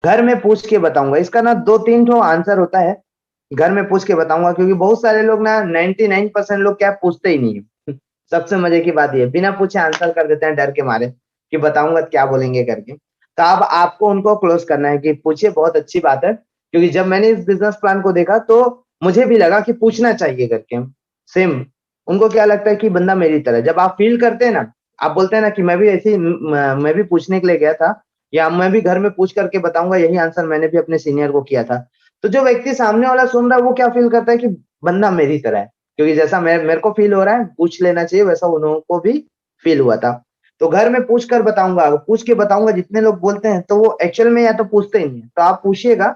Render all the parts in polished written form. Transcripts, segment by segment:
घर में पूछ के बताऊंगा। इसका ना 2-3 ठो आंसर होता है, घर में पूछ के बताऊंगा, क्योंकि बहुत सारे लोग ना 99% लोग क्या पूछते ही नहीं है। सबसे मजे की बात ये, बिना पूछे आंसर कर देते हैं डर के मारे कि बताऊंगा तो क्या बोलेंगे करके। तो अब आपको उनको क्लोज करना है कि पूछिए, बहुत अच्छी बात है, क्योंकि जब मैंने इस बिजनेस प्लान को देखा तो मुझे भी लगा कि पूछना चाहिए करके। सेम उनको क्या लगता है कि बंदा मेरी तरह, जब आप फील करते हैं ना, आप बोलते हैं ना कि मैं भी ऐसे ही मैं भी पूछने के लिए गया था, या मैं भी घर में पूछ करके बताऊंगा, यही आंसर मैंने भी अपने सीनियर को किया था। तो जो व्यक्ति सामने वाला सुन रहा है वो क्या फील करता है कि बंदा मेरी तरह है, क्योंकि जैसा मेरे को फील हो रहा है पूछ लेना चाहिए, वैसा उनको भी फील हुआ था। तो घर में पूछ कर बताऊंगा, पूछ के बताऊंगा। जितने लोग बोलते हैं तो वो एक्चुअल में या तो पूछते ही नहीं है, तो आप पूछिएगा,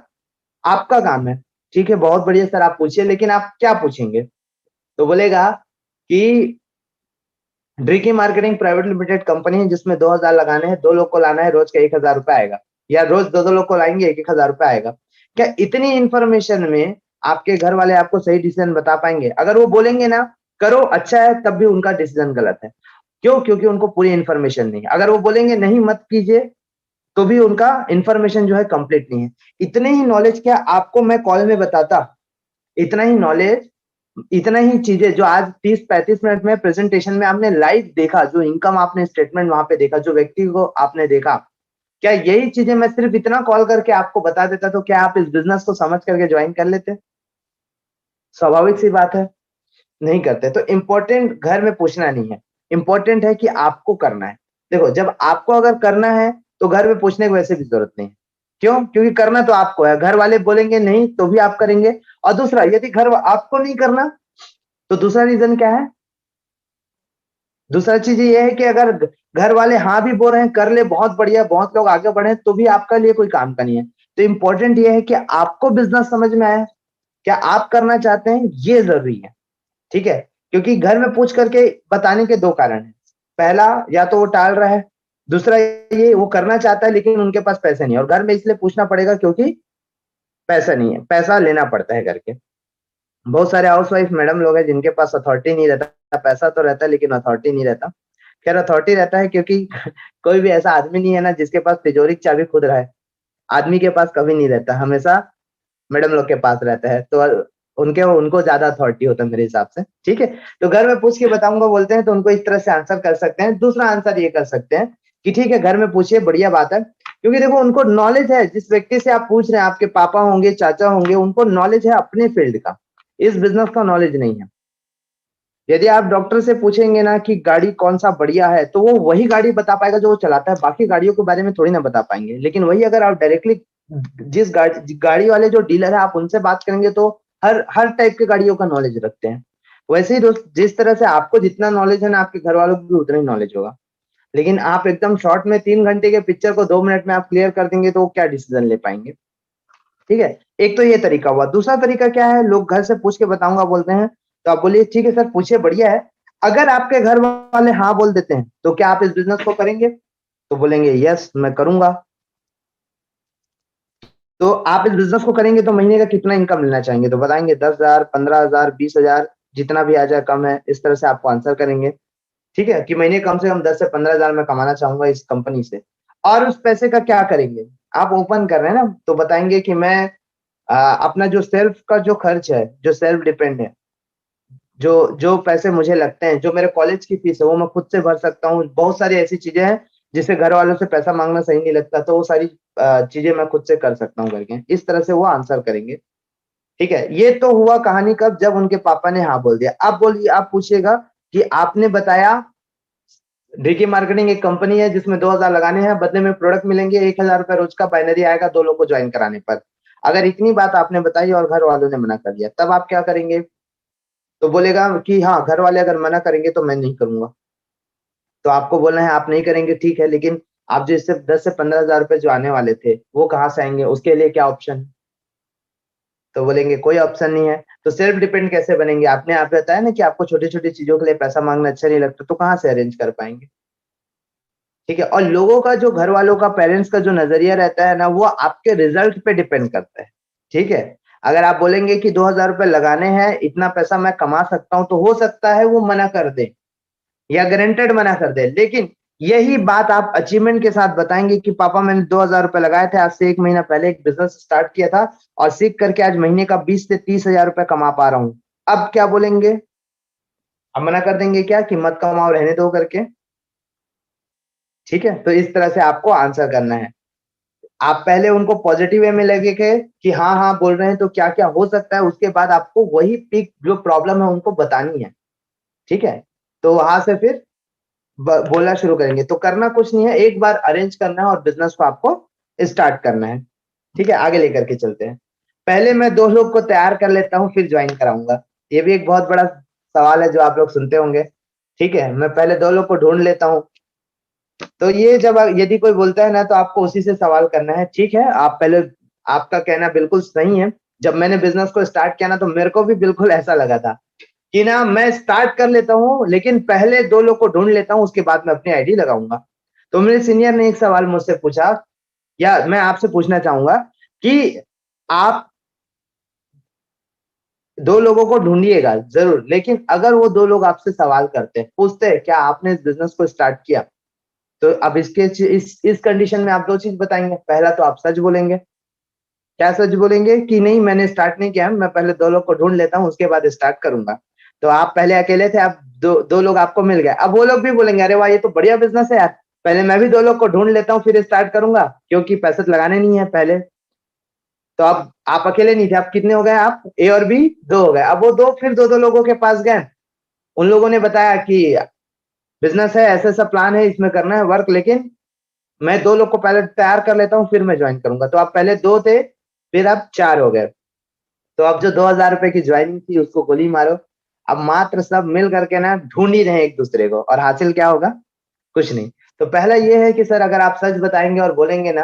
आपका काम है। ठीक है, बहुत बढ़िया सर, आप पूछिए, लेकिन आप क्या पूछेंगे? तो बोलेगा कि ड्रिकी मार्केटिंग प्राइवेट लिमिटेड कंपनी है जिसमें 2,000 लगाने हैं, 2 लोग को लाना है, रोज का 1,000 रुपए आएगा, या रोज 2-2 लोग को लाएंगे, 1,000 रुपए आएगा। क्या इतनी इंफॉर्मेशन में आपके घर वाले आपको सही डिसीजन बता पाएंगे? अगर वो बोलेंगे ना करो अच्छा है, तब भी उनका डिसीजन गलत है। क्यों? क्योंकि उनको पूरी इंफॉर्मेशन नहीं है। अगर वो बोलेंगे नहीं मत कीजिए, तो भी उनका इंफॉर्मेशन जो है कंप्लीट नहीं है। इतने ही नॉलेज क्या आपको मैं कॉल में बताता, इतना ही नॉलेज, इतना ही चीजें जो आज 30-35 मिनट में प्रेजेंटेशन में आपने लाइव देखा, जो इनकम आपने स्टेटमेंट वहां पे देखा, जो व्यक्ति को आपने देखा, क्या यही चीजें मैं सिर्फ इतना कॉल करके आपको बता देता तो क्या आप इस बिजनेस को समझ करके ज्वाइन कर लेते? स्वाभाविक सी बात है, नहीं करते। तो इंपॉर्टेंट घर में पूछना नहीं है, इंपॉर्टेंट है कि आपको करना है। देखो, जब आपको अगर करना है तो घर में पूछने की वैसे भी जरूरत नहीं है। क्यों? क्योंकि करना तो आपको है, घर वाले बोलेंगे नहीं तो भी आप करेंगे। और दूसरा, यदि घर आपको नहीं करना तो दूसरा रीजन क्या है? दूसरा चीज ये है कि अगर घर वाले हाँ भी बोल रहे हैं कर ले, बहुत बढ़िया, बहुत लोग आगे बढ़े, तो भी आपका लिए कोई काम का नहीं है। तो इंपॉर्टेंट ये है कि आपको बिजनेस समझ में आया, क्या आप करना चाहते हैं, ये जरूरी है। ठीक है, क्योंकि घर में पूछ करके बताने के 2 कारण हैं। पहला, या तो वो टाल रहा है, दूसरा ये वो करना चाहता है लेकिन उनके पास पैसे नहीं है, और घर में इसलिए पूछना पड़ेगा क्योंकि पैसा नहीं है, पैसा लेना पड़ता है करके। बहुत सारे हाउसवाइफ मैडम लोग हैं जिनके पास अथॉरिटी नहीं रहता, पैसा तो रहता है लेकिन अथॉरिटी नहीं रहता। खैर, अथॉरिटी रहता है क्योंकि कोई भी ऐसा आदमी नहीं है ना जिसके पास तिजोरी की चाबी खुद रहे। आदमी के पास कभी नहीं रहता, हमेशा मैडम लोग के पास रहता है, तो उनके उनको ज्यादा अथॉरिटी होता है मेरे हिसाब से। ठीक है, तो घर में पूछ के बताऊंगा बोलते हैं तो उनको इस तरह से आंसर कर सकते हैं। दूसरा आंसर ये कर सकते हैं कि ठीक है घर में पूछिए, बढ़िया बात है, क्योंकि देखो उनको नॉलेज है, जिस व्यक्ति से आप पूछ रहे हैं, आपके पापा होंगे, चाचा होंगे, उनको नॉलेज है अपने फील्ड का, इस बिजनेस का नॉलेज नहीं है। यदि आप डॉक्टर से पूछेंगे ना कि गाड़ी कौन सा बढ़िया है, तो वो वही गाड़ी बता पाएगा जो वो चलाता है, बाकी गाड़ियों के बारे में थोड़ी ना बता पाएंगे। लेकिन वही अगर आप डायरेक्टली जिस गाड़ी वाले जो डीलर है आप उनसे बात करेंगे, तो हर हर टाइप के गाड़ियों का नॉलेज रखते हैं। वैसे ही दोस्त, जिस तरह से आपको जितना नॉलेज है ना, आपके घर वालों को भी उतना ही नॉलेज होगा। लेकिन आप एकदम शॉर्ट में 3 घंटे के पिक्चर को 2 मिनट में आप क्लियर कर देंगे, तो वो क्या डिसीजन ले पाएंगे? ठीक है, एक तो ये तरीका हुआ। दूसरा तरीका क्या है, लोग घर से पूछ के बताऊंगा बोलते हैं, तो आप बोलिए ठीक है सर पूछिए, बढ़िया है। अगर आपके घर वाले हाँ बोल देते हैं तो क्या आप इस बिजनेस को करेंगे? तो बोलेंगे यस मैं करूंगा। तो आप इस बिजनेस को करेंगे तो महीने का कितना इनकम लेना चाहेंगे? तो बताएंगे 10,000, 15,000, 20,000, जितना भी आ जाए कम है, इस तरह से आपको आंसर करेंगे। ठीक है, कि महीने कम से कम 10 से 15,000 मैं कमाना चाहूंगा इस कंपनी से। और उस पैसे का क्या करेंगे? आप ओपन कर रहे हैं ना, तो बताएंगे कि मैं अपना जो सेल्फ का जो खर्च है, जो सेल्फ डिपेंड है, जो जो पैसे मुझे लगते हैं, जो मेरे कॉलेज की फीस है, वो मैं खुद से भर सकता हूँ। बहुत सारी ऐसी चीजें हैं जिसे घर वालों से पैसा मांगना सही नहीं लगता, तो वो सारी चीजें मैं खुद से कर सकता हूँ करके, इस तरह से वो आंसर करेंगे। ठीक है, ये तो हुआ कहानी कब, जब उनके पापा ने हाँ बोल दिया। अब बोलिए, आप पूछिएगा कि आपने बताया डीके मार्केटिंग एक कंपनी है जिसमें 2,000 लगाने हैं, बदले में प्रोडक्ट मिलेंगे, 1,000 रुपए रोज का बाइनरी आएगा 2 लोग को ज्वाइन कराने पर। अगर इतनी बात आपने बताई और घर वालों ने मना कर दिया, तब आप क्या करेंगे? तो बोलेगा कि हाँ, घर वाले अगर मना करेंगे तो मैं नहीं करूंगा। तो आपको बोलना है आप नहीं करेंगे, ठीक है, लेकिन आप जो इससे 10 से 15,000 रुपए जो आने वाले थे वो कहाँ से आएंगे? उसके लिए क्या ऑप्शन है? तो बोलेंगे कोई ऑप्शन नहीं है। तो सेल्फ डिपेंड कैसे बनेंगे? आपने आप बताया ना कि आपको छोटी छोटी चीजों के लिए पैसा मांगना अच्छा नहीं लगता, तो कहाँ से अरेंज कर पाएंगे? ठीक है, और लोगों का जो घर वालों का, पेरेंट्स का जो नजरिया रहता है ना, वो आपके रिजल्ट पे डिपेंड करता है। ठीक है, अगर आप बोलेंगे कि 2,000 रुपए लगाने हैं, इतना पैसा मैं कमा सकता हूं, तो हो सकता है वो मना कर दे या गारंटेड मना कर दे। लेकिन यही बात आप अचीवमेंट के साथ बताएंगे कि पापा मैंने 2,000 रुपए लगाए थे, आज से 1 महीना पहले एक बिजनेस स्टार्ट किया था और सीख करके आज महीने का 20 से 30 हजार रुपए कमा पा रहा हूँ। अब क्या बोलेंगे? अब मना कर देंगे क्या कि मत कमाओ, रहने दो करके? ठीक है, तो इस तरह से आपको आंसर करना है। आप पहले उनको पॉजिटिव वे में लगे के कि हाँ हाँ बोल रहे हैं तो क्या क्या हो सकता है, उसके बाद आपको वही पीक जो प्रॉब्लम है उनको बतानी है। ठीक है, तो वहां से फिर बोलना शुरू करेंगे। तो करना कुछ नहीं है, एक बार अरेंज करना है और बिजनेस को आपको स्टार्ट करना है। ठीक है, आगे लेकर के चलते हैं। पहले मैं 2 लोग को तैयार कर लेता हूँ फिर ज्वाइन कराऊंगा। ये भी एक बहुत बड़ा सवाल है जो आप लोग सुनते होंगे। ठीक है, मैं पहले 2 लोग को ढूंढ लेता हूँ। तो ये जब यदि कोई बोलता है ना तो आपको उसी से सवाल करना है। ठीक है, आप पहले, आपका कहना बिल्कुल सही है। जब मैंने बिजनेस को स्टार्ट किया ना तो मेरे को भी बिल्कुल ऐसा लगा था कि ना मैं स्टार्ट कर लेता हूँ लेकिन पहले 2 लोग को ढूंढ लेता हूँ, उसके बाद मैं अपनी आईडी लगाऊंगा। तो मेरे सीनियर ने एक सवाल मुझसे पूछा, या मैं आपसे पूछना चाहूंगा कि आप 2 लोगों को ढूंढिएगा जरूर, लेकिन अगर वो 2 लोग आपसे सवाल करते हैं, पूछते हैं क्या आपने इस बिजनेस को स्टार्ट किया, तो अब इसके इस कंडीशन में आप 2 चीज बताएंगे। पहला तो आप सच बोलेंगे। क्या सच बोलेंगे? कि नहीं मैंने स्टार्ट नहीं किया, मैं पहले 2 लोग को ढूंढ लेता हूँ उसके बाद स्टार्ट करूंगा। तो आप पहले अकेले थे, आप दो लोग आपको मिल गए। अब वो लोग भी बोलेंगे अरे वाह ये तो बढ़िया बिजनेस है यार, पहले मैं भी 2 लोग को ढूंढ लेता हूँ फिर स्टार्ट करूंगा, क्योंकि पैसे तो लगाने नहीं है पहले। तो अब आप अकेले नहीं थे, आप कितने हो गए? आप ए और बी 2 हो गए। अब वो दो फिर दो लोगों के पास गए, उन लोगों ने बताया कि बिजनेस है, ऐसा ऐसा प्लान है, इसमें करना है वर्क, लेकिन मैं 2 लोग को पहले तैयार कर लेता हूँ फिर मैं ज्वाइन करूंगा। तो आप पहले 2 थे फिर आप 4 हो गए। तो अब जो 2,000 रुपए की ज्वाइनिंग थी उसको गोली मारो। अब मात्र सब मिल करके ना ढूंढ ही रहे एक दूसरे को, और हासिल क्या होगा? कुछ नहीं। तो पहला ये है कि सर अगर आप सच बताएंगे और बोलेंगे ना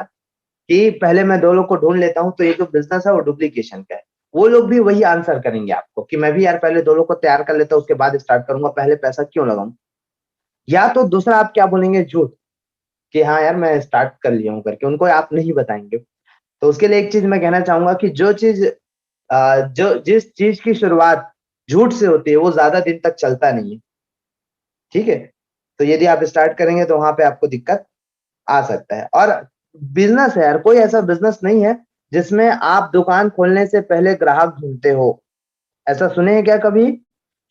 कि पहले मैं 2 लोग को ढूंढ लेता हूँ, तो ये जो बिजनेस है वो डुप्लीकेशन का है, वो लोग भी वही आंसर करेंगे आपको कि मैं भी यार पहले 2 लोग को तैयार कर लेता हूँ उसके बाद स्टार्ट करूंगा, पहले पैसा क्यों लगाऊं। या तो दूसरा आप क्या बोलेंगे? झूठ, कि हाँ यार मैं स्टार्ट कर लिया हूँ करके, उनको आप नहीं बताएंगे। तो उसके लिए एक चीज मैं कहना चाहूंगा कि जो चीज जो जिस चीज की शुरुआत झूठ से होती है वो ज्यादा दिन तक चलता नहीं है। ठीक है, तो यदि आप स्टार्ट करेंगे तो वहां पे आपको दिक्कत आ सकता है। और बिजनेस है यार, कोई ऐसा बिजनेस नहीं है जिसमें आप दुकान खोलने से पहले ग्राहक ढूंढते हो। ऐसा सुने हैं क्या कभी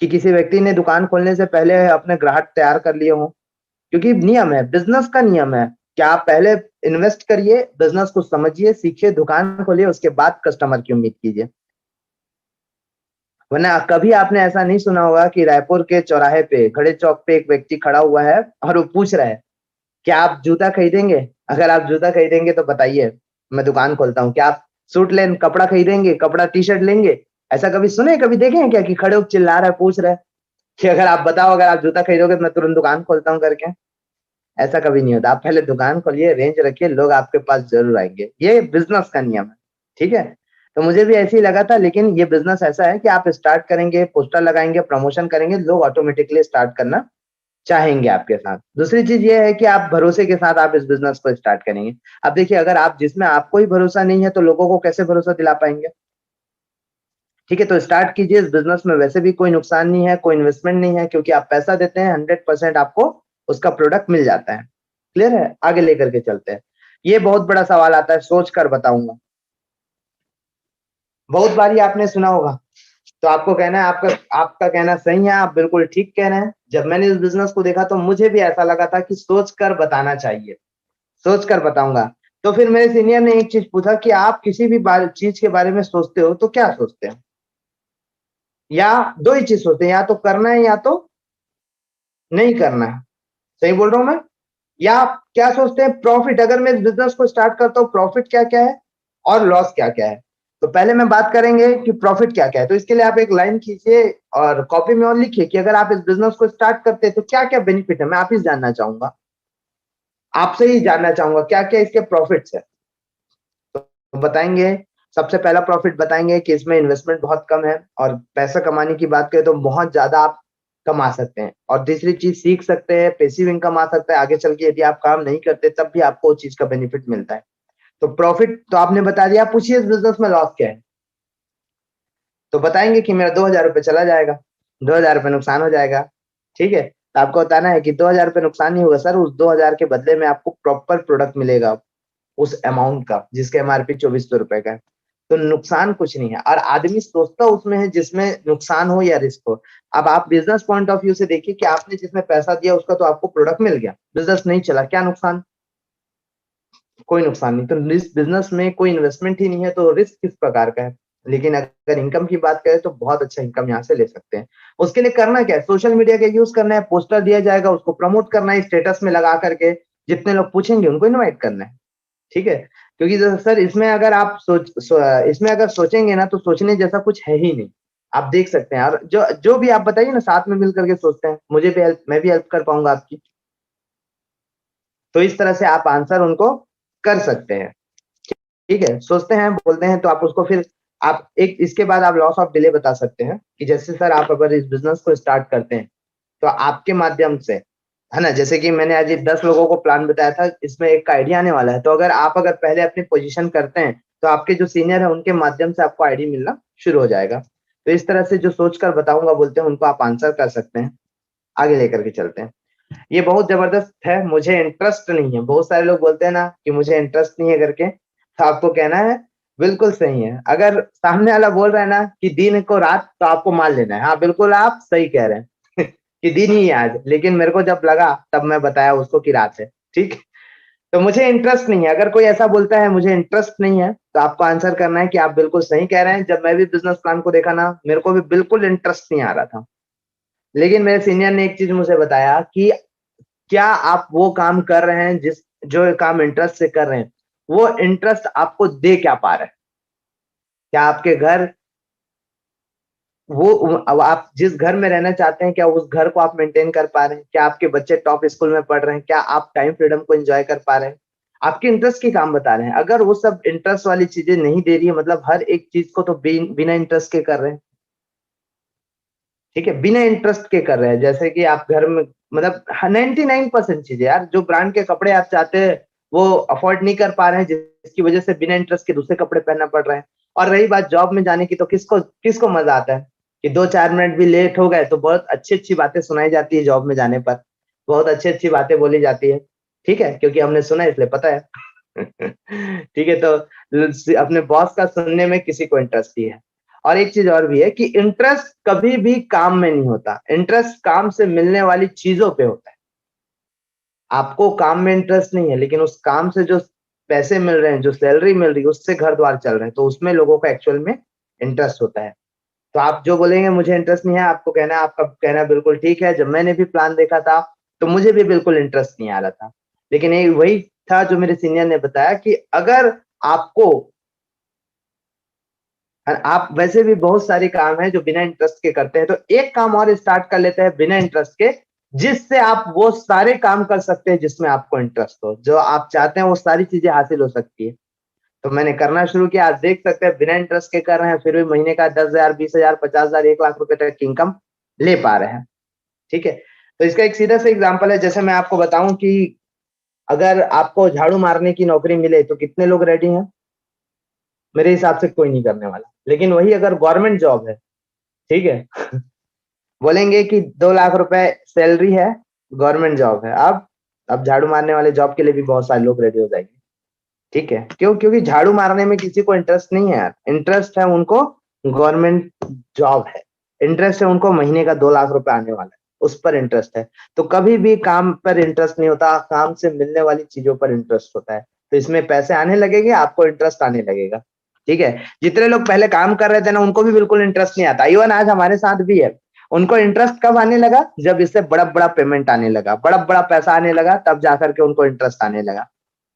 कि किसी व्यक्ति ने दुकान खोलने से पहले अपने ग्राहक तैयार कर लिए हो? क्योंकि नियम है, बिजनेस का नियम है कि आप पहले इन्वेस्ट करिए, बिजनेस को समझिए, सीखिए, दुकान खोलिए, उसके बाद कस्टमर की उम्मीद कीजिए। वरना कभी आपने ऐसा नहीं सुना होगा कि रायपुर के चौराहे पे, खड़े चौक पे एक व्यक्ति खड़ा हुआ है और वो पूछ रहा है क्या आप जूता खरीदेंगे? अगर आप जूता खरीदेंगे तो बताइए, मैं दुकान खोलता हूँ। क्या आप सूट लें कपड़ा खरीदेंगे, कपड़ा टी शर्ट लेंगे? ऐसा कभी सुने, कभी देखे हैं क्या कि खड़े होकर चिल्ला रहा है, पूछ रहा है कि अगर आप बताओ अगर आप जूता खरीदोगे तो मैं तुरंत दुकान खोलता हूँ करके? ऐसा कभी नहीं होता। आप पहले दुकान खोलिए, रेंज रखिए, लोग आपके पास जरूर आएंगे। ये बिजनेस का नियम है। ठीक है, तो मुझे भी ऐसे ही लगा था, लेकिन ये बिजनेस ऐसा है कि आप स्टार्ट करेंगे, पोस्टर लगाएंगे, प्रमोशन करेंगे, लोग ऑटोमेटिकली स्टार्ट करना चाहेंगे आपके साथ। दूसरी चीज ये है कि आप भरोसे के साथ आप इस बिजनेस को स्टार्ट करेंगे। अब देखिए, अगर आप जिसमें आपको ही भरोसा नहीं है तो लोगों को कैसे भरोसा दिला पाएंगे? ठीक है, तो स्टार्ट कीजिए। इस बिजनेस में वैसे भी कोई नुकसान नहीं है, कोई इन्वेस्टमेंट नहीं है, क्योंकि आप पैसा देते हैं 100% आपको उसका प्रोडक्ट मिल जाता है। क्लियर है? आगे लेकर के चलते हैं। ये बहुत बड़ा सवाल आता है, सोच कर बताऊंगा। बहुत बारी आपने सुना होगा, तो आपको कहना है, आपका आपका कहना सही है, आप बिल्कुल ठीक कह रहे हैं। जब मैंने इस बिजनेस को देखा तो मुझे भी ऐसा लगा था कि सोच कर बताना चाहिए, सोच कर बताऊंगा। तो फिर मेरे सीनियर ने एक चीज पूछा कि आप किसी भी चीज के बारे में सोचते हो तो क्या सोचते हैं? या दो ही चीज सोचते हैं, या तो करना है या तो नहीं करना है। सही बोल रहा हूं मैं? या आप क्या सोचते हैं? प्रॉफिट, अगर मैं इस बिजनेस को स्टार्ट करता हूँ प्रॉफिट क्या क्या है और लॉस क्या क्या है। तो पहले मैं बात करेंगे कि प्रॉफिट क्या क्या है। तो इसके लिए आप एक लाइन खींचिए और कॉपी में और लिखिए कि अगर आप इस बिजनेस को स्टार्ट करते हैं तो क्या क्या बेनिफिट है। मैं आप ही जानना चाहूंगा, आपसे ही जानना चाहूंगा क्या क्या इसके प्रॉफिट्स है। तो बताएंगे, सबसे पहला प्रॉफिट बताएंगे कि इसमें इन्वेस्टमेंट बहुत कम है, और पैसा कमाने की बात करें तो बहुत ज्यादा आप कमा सकते हैं। और तीसरी चीज, सीख सकते हैं, पैसिव इनकम आ सकता है आगे चल के, यदि आप काम नहीं करते तब भी आपको उस चीज का बेनिफिट मिलता है। तो प्रॉफिट तो आपने बता दिया, पूछिए इस बिजनेस में लॉस क्या है। तो बताएंगे कि मेरा 2,000 रुपये चला जाएगा, 2,000 रुपये नुकसान हो जाएगा। ठीक है, आपको बताना है कि 2000 रुपए नुकसान नहीं होगा सर, उस 2000 के बदले में आपको प्रॉपर प्रोडक्ट मिलेगा उस अमाउंट का, जिसका एमआरपी 2400 रुपए का है। तो नुकसान कुछ नहीं है, और आदमी सोचता उसमें है जिसमें नुकसान हो या रिस्क हो। अब आप बिजनेस पॉइंट ऑफ व्यू से देखिए कि आपने जिसमें पैसा दिया उसका तो आपको प्रोडक्ट मिल गया, बिजनेस नहीं चला, क्या नुकसान? कोई नुकसान नहीं। तो इस बिजनेस में कोई इन्वेस्टमेंट ही नहीं है, तो रिस्क किस प्रकार का है? लेकिन अगर इनकम की बात करें तो बहुत अच्छा इनकम यहाँ से ले सकते हैं। उसके लिए करना क्या है? सोशल मीडिया का यूज करना है, पोस्टर दिया जाएगा, उसको प्रमोट करना है, स्टेटस में लगा करके जितने लोग पूछेंगे उनको इनवाइट करना है। ठीक है, क्योंकि सर इसमें अगर आप इसमें अगर सोचेंगे ना, तो सोचने जैसा कुछ है ही नहीं। आप देख सकते हैं, और जो जो भी आप बताइए ना, साथ में मिल करके सोचते हैं, मुझे भी हेल्प, मैं भी हेल्प कर पाऊंगा आपकी। तो इस तरह से आप आंसर उनको कर सकते हैं। ठीक है, सोचते हैं, बोलते हैं, तो आप उसको फिर आप एक इसके बाद आप लॉस ऑफ डिले बता सकते हैं कि जैसे सर आप अगर इस बिजनेस को स्टार्ट करते हैं तो आपके माध्यम से, है ना, जैसे कि मैंने आज 10 लोगों को प्लान बताया था, इसमें एक का आइडिया आने वाला है, तो अगर आप अगर पहले अपनी पोजीशन करते हैं तो आपके जो सीनियर है उनके माध्यम से आपको आईडी मिलना शुरू हो जाएगा। तो इस तरह से जो सोच कर बताऊंगा बोलते हैं, उनको आप आंसर कर सकते हैं। आगे लेकर के चलते हैं। ये बहुत जबरदस्त है, मुझे इंटरेस्ट नहीं है। बहुत सारे लोग बोलते हैं ना कि मुझे इंटरेस्ट नहीं है करके, तो आपको कहना है बिल्कुल सही है। अगर सामने वाला बोल रहा है ना कि दिन को रात, तो आपको मान लेना है, हाँ बिल्कुल आप सही कह रहे हैं कि दिन ही है आज, लेकिन मेरे को जब लगा तब मैं बताया उसको कि रात है। ठीक, तो मुझे इंटरेस्ट नहीं है। अगर कोई ऐसा बोलता है मुझे इंटरेस्ट नहीं है, तो आपको आंसर करना है कि आप बिल्कुल सही कह रहे हैं। जब मैं भी बिजनेस प्लान को देखा ना, मेरे को भी बिल्कुल इंटरेस्ट नहीं आ रहा था, लेकिन मेरे सीनियर ने एक चीज मुझे बताया कि क्या आप वो काम कर रहे हैं जिस जो काम इंटरेस्ट से कर रहे हैं, वो इंटरेस्ट आपको दे क्या पा रहा है? क्या आपके घर, वो अब आप जिस घर में रहना चाहते हैं, क्या उस घर को आप मेंटेन कर पा रहे हैं? क्या आपके बच्चे टॉप स्कूल में पढ़ रहे हैं? क्या आप टाइम फ्रीडम को एंजॉय कर पा रहे हैं? आपके इंटरेस्ट की काम बता रहे हैं। अगर वो सब इंटरेस्ट वाली चीजें नहीं दे रही है, मतलब हर एक चीज को तो बिना इंटरेस्ट के कर रहे हैं। ठीक है, बिना इंटरेस्ट के कर रहे हैं, जैसे कि आप घर में, मतलब 99% चीजें यार, जो ब्रांड के कपड़े आप चाहते हैं वो अफोर्ड नहीं कर पा रहे हैं, जिसकी वजह से बिना इंटरेस्ट के दूसरे कपड़े पहनना पड़ रहे हैं। और रही बात जॉब में जाने की, तो किसको किसको मजा आता है कि 2-4 मिनट भी लेट हो गए तो बहुत अच्छी अच्छी बातें सुनाई जाती है जॉब में जाने पर, बहुत अच्छी अच्छी बातें बोली जाती है। ठीक है, क्योंकि हमने सुना है, इसलिए पता है ठीक है, तो अपने बॉस का सुनने में किसी को इंटरेस्ट ही है। और एक चीज और भी है कि इंटरेस्ट कभी भी काम में नहीं होता, इंटरेस्ट काम से मिलने वाली चीजों पे होता है। आपको काम में इंटरेस्ट नहीं है, लेकिन उस काम से जो पैसे मिल रहे हैं, जो सैलरी मिल रही है, उससे घर द्वार चल रहे हैं, तो उसमें लोगों का एक्चुअल में इंटरेस्ट होता है। तो आप जो बोलेंगे मुझे इंटरेस्ट नहीं है, आपको कहना है, आपका कहना बिल्कुल ठीक है। जब मैंने भी प्लान देखा था तो मुझे भी बिल्कुल इंटरेस्ट नहीं आ रहा था, लेकिन ये वही था जो मेरे सीनियर ने बताया कि अगर आपको, आप वैसे भी बहुत सारे काम हैं जो बिना इंटरेस्ट के करते हैं, तो एक काम और स्टार्ट कर लेते हैं बिना इंटरेस्ट के, जिससे आप वो सारे काम कर सकते हैं जिसमें आपको इंटरेस्ट हो, जो आप चाहते हैं वो सारी चीजें हासिल हो सकती है। तो मैंने करना शुरू किया, आज देख सकते हैं बिना इंटरेस्ट के कर रहे हैं, फिर भी महीने का 10,000, 20,000, 50,000, 1 लाख रुपए तक की इनकम ले पा रहे हैं। ठीक है, तो इसका एक सीधा सा एग्जाम्पल है, जैसे मैं आपको बताऊं कि अगर आपको झाड़ू मारने की नौकरी मिले तो कितने लोग रेडी हैं? मेरे हिसाब से कोई नहीं करने वाला। लेकिन वही अगर गवर्नमेंट जॉब है, ठीक है, बोलेंगे कि 2 लाख रुपए सैलरी है, गवर्नमेंट जॉब है, अब झाड़ू मारने वाले जॉब के लिए भी बहुत सारे लोग रेडी हो जाएंगे। ठीक है, क्यों? क्योंकि झाड़ू मारने में किसी को इंटरेस्ट नहीं है यार, इंटरेस्ट है उनको गवर्नमेंट जॉब है, इंटरेस्ट है उनको महीने का 2 लाख रुपए आने वाला है, उस पर इंटरेस्ट है। तो कभी भी काम पर इंटरेस्ट नहीं होता, काम से मिलने वाली चीजों पर इंटरेस्ट होता है। तो इसमें पैसे आने लगेंगे, आपको इंटरेस्ट आने लगेगा। ठीक है, जितने लोग पहले काम कर रहे थे ना, उनको भी बिल्कुल इंटरेस्ट नहीं आता, इवन आज हमारे साथ भी है। उनको इंटरेस्ट कब आने लगा? जब इससे बड़ा बड़ा पेमेंट आने लगा, बड़ा बड़ा पैसा आने लगा, तब जाकर के उनको इंटरेस्ट आने लगा।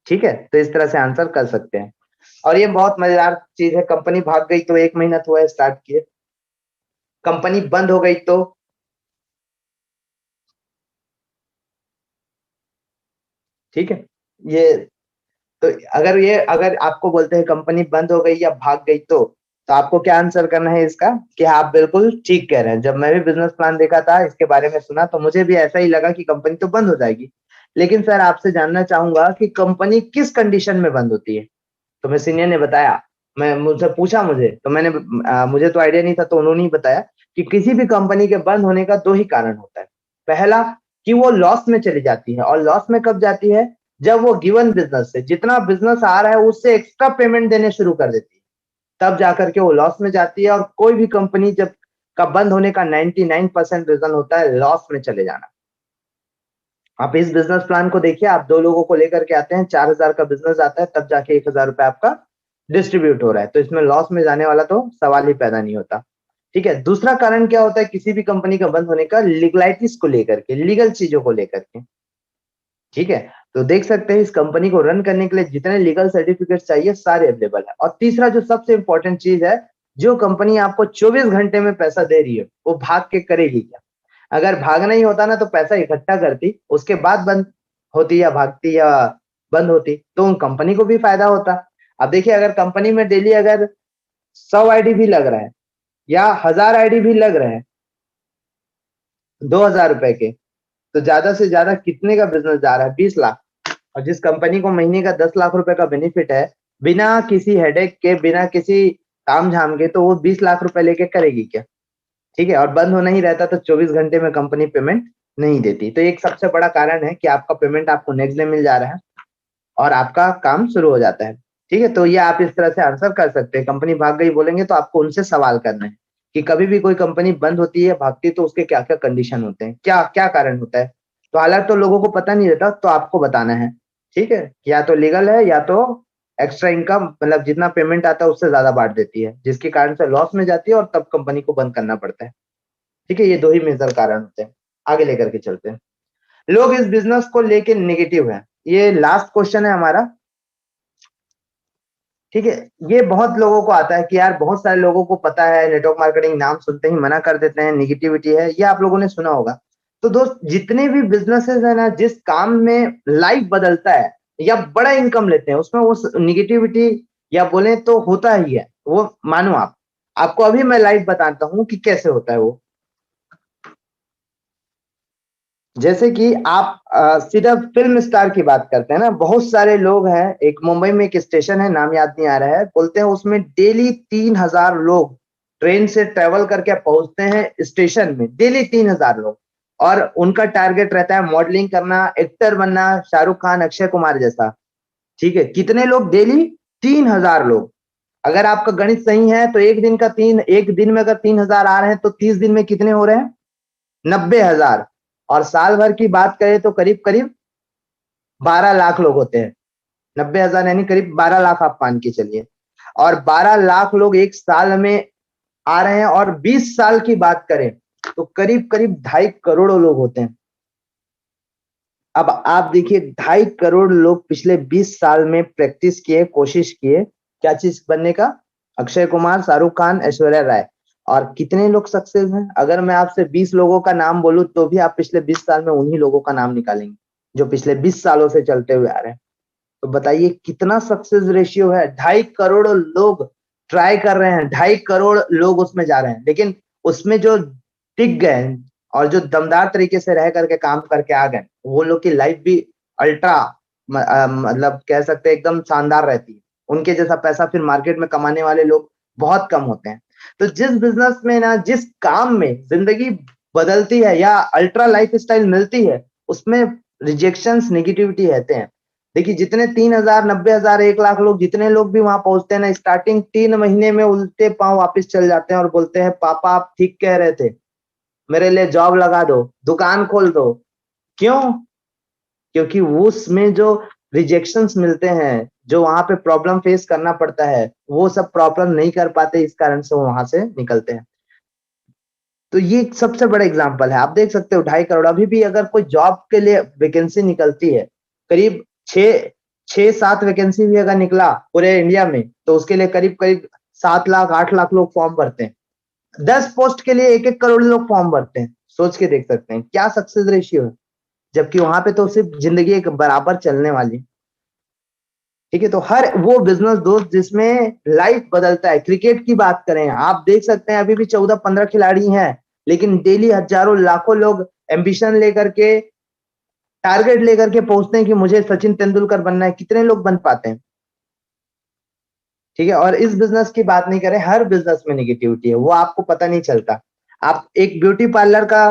ठीक है, तो इस तरह से आंसर कर सकते हैं। और ये बहुत मजेदार चीज है, कंपनी भाग गई तो 1 महीना तो हुआ स्टार्ट किए, कंपनी बंद हो गई तो, ठीक है, ये, तो अगर आपको बोलते हैं कंपनी बंद हो गई या भाग गई तो आपको क्या आंसर करना है इसका? कि आप बिल्कुल ठीक कह रहे हैं। जब मैं भी बिजनेस प्लान देखा था, इसके बारे में सुना, तो मुझे भी ऐसा ही लगा कि कंपनी तो बंद हो जाएगी, लेकिन सर आपसे जानना चाहूंगा कि कंपनी किस कंडीशन में बंद होती है? तो मैं सीनियर ने बताया, मैं मुझसे पूछा, मुझे तो मैंने मुझे तो आइडिया नहीं था, तो उन्होंने ही बताया कि किसी भी कंपनी के बंद होने का दो ही कारण होता है। पहला, कि वो लॉस में चली जाती है। और लॉस में कब जाती है? जब वो गिवन बिजनेस से जितना बिजनेस आ रहा है उससे एक्स्ट्रा पेमेंट देने शुरू कर देती है, तब जाकर के वो लॉस में जाती है। और कोई भी कंपनी जब का बंद होने का 99% रीजन होता है लॉस में चले जाना। आप इस बिजनेस प्लान को देखिए, आप 2 लोगों को लेकर के आते हैं, 4000 का बिजनेस आता है, तब जाके 1000 रुपए आपका डिस्ट्रीब्यूट हो रहा है, तो इसमें लॉस में जाने वाला तो सवाल ही पैदा नहीं होता। ठीक है, दूसरा कारण क्या होता है किसी भी कंपनी का बंद होने का? लीगलाइटिस को लेकर के, लीगल चीजों को लेकर के। ठीक है, तो देख सकते हैं इस कंपनी को रन करने के लिए जितने लीगल सर्टिफिकेट चाहिए सारे अवेलेबल है। और तीसरा जो सबसे इंपॉर्टेंट चीज है, जो कंपनी आपको 24 घंटे में पैसा दे रही है वो भाग के करेगी क्या? अगर भागना ही होता ना तो पैसा इकट्ठा करती, उसके बाद बंद होती या भागती या बंद होती, तो उन कंपनी को भी फायदा होता। अब देखिए, अगर कंपनी में डेली अगर 100 आईडी भी लग रहा है या 1000 आईडी भी लग रहे हैं 2000 रुपए के, तो ज्यादा से ज्यादा कितने का बिजनेस जा रहा है? 20 लाख। और जिस कंपनी को महीने का 10 लाख रुपए का बेनिफिट है, बिना किसी हेडेक के, बिना किसी ताम झाम के, तो वो 20 लाख रुपए लेके करेगी क्या? ठीक है, और बंद होना ही रहता तो 24 घंटे में कंपनी पेमेंट नहीं देती। तो एक सबसे बड़ा कारण है कि आपका पेमेंट आपको नेक्स्ट डे मिल जा रहा है और आपका काम शुरू हो जाता है। ठीक है, तो ये आप इस तरह से आंसर कर सकते हैं। कंपनी भाग गई बोलेंगे तो आपको उनसे सवाल करना है कि कभी भी कोई कंपनी बंद होती है, भागती है, तो उसके क्या क्या कंडीशन होते हैं, क्या क्या कारण होता है। तो हालांकि तो लोगों को पता नहीं रहता, तो आपको बताना है। ठीक है, या तो लीगल है या तो एक्स्ट्रा इनकम, मतलब जितना पेमेंट आता है उससे ज्यादा बांट देती है, जिसके कारण से लॉस में जाती है और तब कंपनी को बंद करना पड़ता है। ठीक है, ये 2 ही मेजर कारण होते हैं। आगे लेकर के चलते हैं। लोग इस बिजनेस को लेके नेगेटिव है, ये लास्ट क्वेश्चन है हमारा। ठीक है, ये बहुत लोगों को आता है कि यार, बहुत सारे लोगों को पता है नेटवर्क मार्केटिंग, नाम सुनते ही मना कर देते हैं, निगेटिविटी है, ये आप लोगों ने सुना होगा। तो दोस्त, जितने भी बिजनेसेस है ना, जिस काम में लाइफ बदलता है या बड़ा इनकम लेते हैं, उसमें वो निगेटिविटी या बोले तो होता ही है। वो मानो आप, आपको अभी मैं लाइव बताता हूँ कि कैसे होता है वो। जैसे कि आप सीधा फिल्म स्टार की बात करते हैं ना, बहुत सारे लोग हैं, एक मुंबई में एक स्टेशन है, नाम याद नहीं आ रहा है, बोलते हैं उसमें डेली 3000 लोग ट्रेन से ट्रेवल करके पहुंचते हैं स्टेशन में, डेली 3000 लोग। और उनका टारगेट रहता है मॉडलिंग करना, एक्टर बनना, शाहरुख खान, अक्षय कुमार जैसा। ठीक है, कितने लोग डेली? 3000 लोग। अगर आपका गणित सही है तो एक दिन में अगर 3000 आ रहे हैं तो 30 दिन में कितने हो रहे हैं? 90,000। और साल भर की बात करें तो करीब करीब 12 लाख लोग होते हैं। 90,000 यानी करीब 12 लाख आप मान के चलिए। और 12 लाख लोग एक साल में आ रहे हैं, और 20 साल की बात करें तो करीब करीब 2.5 करोड़ लोग होते हैं। अब आप देखिए, 2.5 करोड़ लोग पिछले 20 साल में प्रैक्टिस किए, कोशिश किए, क्या चीज बनने का? अक्षय कुमार, शाहरुख खान, ऐश्वर्या राय। और कितने लोग सक्सेस हैं? अगर मैं आपसे 20 लोगों का नाम बोलूं तो भी आप पिछले 20 साल में उन्हीं लोगों का नाम निकालेंगे जो पिछले 20 सालों से चलते हुए आ रहे हैं। तो बताइए कितना सक्सेस रेशियो है। 2.5 करोड़ लोग ट्राई कर रहे हैं, 2.5 करोड़ लोग उसमें जा रहे हैं, लेकिन उसमें जो टिक गए और जो दमदार तरीके से रह करके काम करके आ गए, वो लोग की लाइफ भी अल्ट्रा, मतलब कह सकते हैं एकदम शानदार रहती है। उनके जैसा पैसा फिर मार्केट में कमाने वाले लोग बहुत कम होते हैं। तो जिस बिजनेस में ना, जिस काम में जिंदगी बदलती है या अल्ट्रा लाइफ स्टाइल मिलती है, उसमें रिजेक्शंस, नेगेटिविटी रहते हैं। देखिए, जितने 3000, 90,000, 1 लाख लोग, जितने लोग भी वहां पहुंचते हैं ना, स्टार्टिंग 3 महीने में उल्टे पांव वापस चल जाते हैं और बोलते हैं पापा आप ठीक कह रहे थे, मेरे लिए जॉब लगा दो, दुकान खोल दो। क्यों? क्योंकि उसमें जो रिजेक्शंस मिलते हैं, जो वहां पे प्रॉब्लम फेस करना पड़ता है, वो सब प्रॉब्लम नहीं कर पाते, इस कारण से वो वहां से निकलते हैं। तो ये एक सबसे बड़ा एग्जांपल है। आप देख सकते हो 2.5 करोड़, अभी भी अगर कोई जॉब के लिए वैकेंसी निकलती है, करीब छह 6-7 वैकेंसी भी अगर निकला पूरे इंडिया में, तो उसके लिए करीब करीब 7 लाख 8 लाख लोग फॉर्म भरते हैं। 10 पोस्ट के लिए 1-1 करोड़ लोग फॉर्म भरते हैं। सोच के देख सकते हैं क्या सक्सेस रेशियो है, जबकि वहां पे तो सिर्फ जिंदगी एक बराबर चलने वाली है। ठीक है, तो हर वो बिजनेस दोस्त जिसमें लाइफ बदलता है। क्रिकेट की बात करें, आप देख सकते हैं अभी भी 14-15 खिलाड़ी हैं, लेकिन डेली हजारों लाखों लोग एम्बिशन लेकर के, टारगेट लेकर के पहुंचते हैं कि मुझे सचिन तेंदुलकर बनना है। कितने लोग बन पाते हैं? ठीक है, और इस बिजनेस की बात नहीं करें, हर बिजनेस में निगेटिविटी है, वो आपको पता नहीं चलता। आप एक ब्यूटी पार्लर का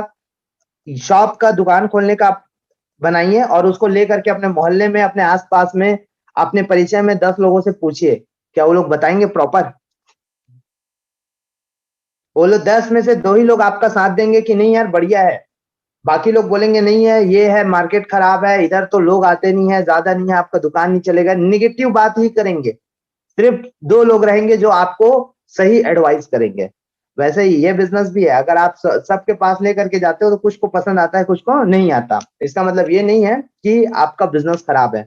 शॉप का दुकान खोलने का बनाइए और उसको लेकर के अपने मोहल्ले में, अपने आसपास में, अपने परिचय में 10 लोगों से पूछिए, क्या वो लोग बताएंगे प्रॉपर? वो लोग 10 में से 2 ही लोग आपका साथ देंगे कि नहीं यार बढ़िया है। बाकी लोग बोलेंगे नहीं है, ये है, मार्केट खराब है, इधर तो लोग आते नहीं है, ज्यादा नहीं है, आपका दुकान नहीं चलेगा, निगेटिव बात ही करेंगे। सिर्फ 2 लोग रहेंगे जो आपको सही एडवाइस करेंगे। वैसे ही ये बिजनेस भी है, अगर आप सबके पास लेकर के जाते हो तो कुछ को पसंद आता है, कुछ को नहीं आता। इसका मतलब ये नहीं है कि आपका बिजनेस खराब है।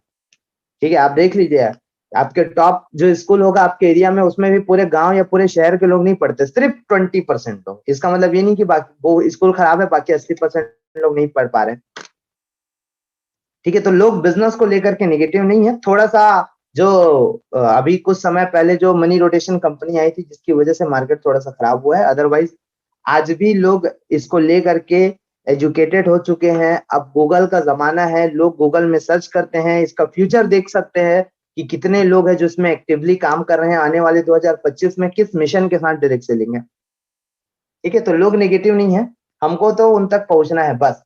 ठीक है, आप देख लीजिए, आपके टॉप जो स्कूल होगा आपके एरिया में, उसमें भी पूरे गांव या पूरे शहर के लोग नहीं पढ़ते, सिर्फ 20% लोग। इसका मतलब ये नहीं कि बाकी वो स्कूल खराब है, बाकी 80% लोग नहीं पढ़ पा रहे। ठीक है, तो लोग बिजनेस को लेकर के नेगेटिव नहीं है। थोड़ा सा जो अभी कुछ समय पहले जो मनी रोटेशन कंपनी आई थी, जिसकी वजह से मार्केट थोड़ा सा खराब हुआ है, अदरवाइज आज भी लोग इसको लेकर के एजुकेटेड हो चुके हैं। अब गूगल का जमाना है, लोग गूगल में सर्च करते हैं, इसका फ्यूचर देख सकते हैं कि कितने लोग हैं जो इसमें एक्टिवली काम कर रहे हैं, आने वाले 2025 में किस मिशन के साथ डायरेक्ट सेलिंग है। ठीक है, तो लोग नेगेटिव नहीं है, हमको तो उन तक पहुंचना है बस।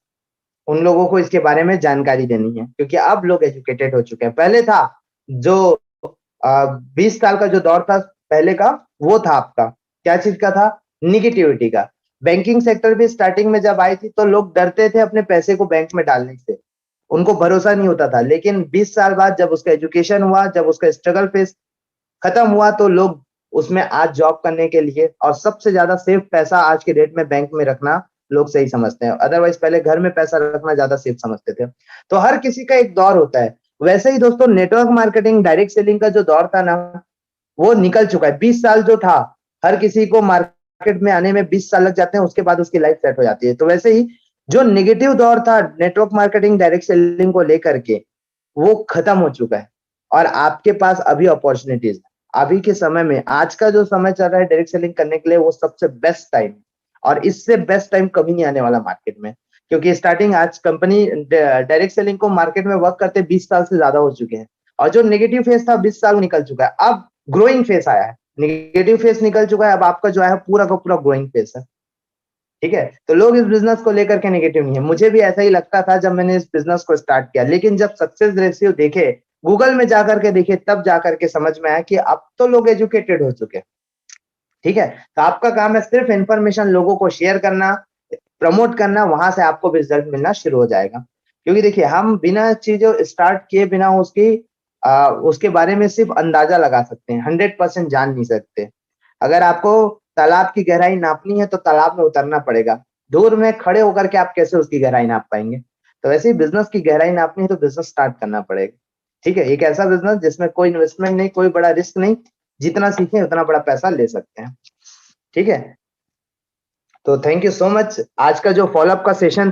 उन लोगों को इसके बारे में जानकारी देनी है, क्योंकि अब लोग एजुकेटेड हो चुके हैं। पहले था जो 20 साल का जो दौर था पहले का, वो था आपका क्या चीज का था? निगेटिविटी का। बैंकिंग सेक्टर भी स्टार्टिंग में जब आई थी तो लोग डरते थे अपने पैसे को बैंक में डालने से, उनको भरोसा नहीं होता था। लेकिन 20 साल बाद जब उसका एजुकेशन हुआ, जब उसका स्ट्रगल फेस खत्म हुआ, तो लोग उसमें आज जॉब करने के लिए, और सबसे ज्यादा सेफ पैसा आज के डेट में बैंक में रखना लोग सही समझते हैं। अदरवाइज पहले घर में पैसा रखना ज्यादा सेफ समझते थे। तो हर किसी का एक दौर होता है। वैसे ही दोस्तों, नेटवर्क मार्केटिंग, डायरेक्ट सेलिंग का जो दौर था ना, वो निकल चुका है। 20 साल जो था, हर किसी को मार्केट में आने में 20 साल लग जाते हैं, उसके बाद उसकी लाइफ सेट हो जाती है। तो वैसे ही जो नेगेटिव दौर था नेटवर्क मार्केटिंग, डायरेक्ट सेलिंग को लेकर के, वो खत्म हो चुका है। और आपके पास अभी अपॉर्चुनिटीज, अभी के समय में, आज का जो समय चल रहा है डायरेक्ट सेलिंग करने के लिए, वो सबसे बेस्ट टाइम है। और इससे बेस्ट टाइम कभी नहीं आने वाला मार्केट में। क्योंकि स्टार्टिंग आज कंपनी डायरेक्ट सेलिंग को मार्केट में वर्क करते 20 साल से ज्यादा हो चुके हैं। और जो नेगेटिव फेस था 20 साल निकल चुका है, अब ग्रोइंग फेस आया है। नेगेटिव फेस निकल चुका है, अब आपका जो है पूरा का पूरा ग्रोइंग फेस है। ठीक है, तो लोग इस बिजनेस को लेकर के नेगेटिव नहीं है। मुझे भी ऐसा ही लगता था जब मैंने इस बिजनेस को स्टार्ट किया, लेकिन जब सक्सेस रेशियो देखे, गूगल में जाकर के देखे, तब जाकर के समझ में आया कि अब तो लोग एजुकेटेड हो चुके हैं। ठीक है, तो आपका काम है सिर्फ इंफॉर्मेशन लोगों को शेयर करना, प्रमोट करना, वहां से आपको भी रिजल्ट मिलना शुरू हो जाएगा। क्योंकि देखिए, हम बिना चीजों स्टार्ट किए, बिना उसके बारे में सिर्फ अंदाजा लगा सकते हैं, 100% जान नहीं सकते। अगर आपको तालाब की गहराई नापनी है तो तालाब में उतरना पड़ेगा। दूर में खड़े होकर के आप कैसे उसकी गहराई नाप पाएंगे? तो वैसे ही बिजनेस की गहराई नापनी है तो बिजनेस स्टार्ट करना पड़ेगा। ठीक है, एक ऐसा बिजनेस जिसमें कोई इन्वेस्टमेंट नहीं, कोई बड़ा रिस्क नहीं, जितना सीखें उतना बड़ा पैसा ले सकते हैं। ठीक है, तो थैंक यू सो मच। आज का जो फॉलोअप का सेशन था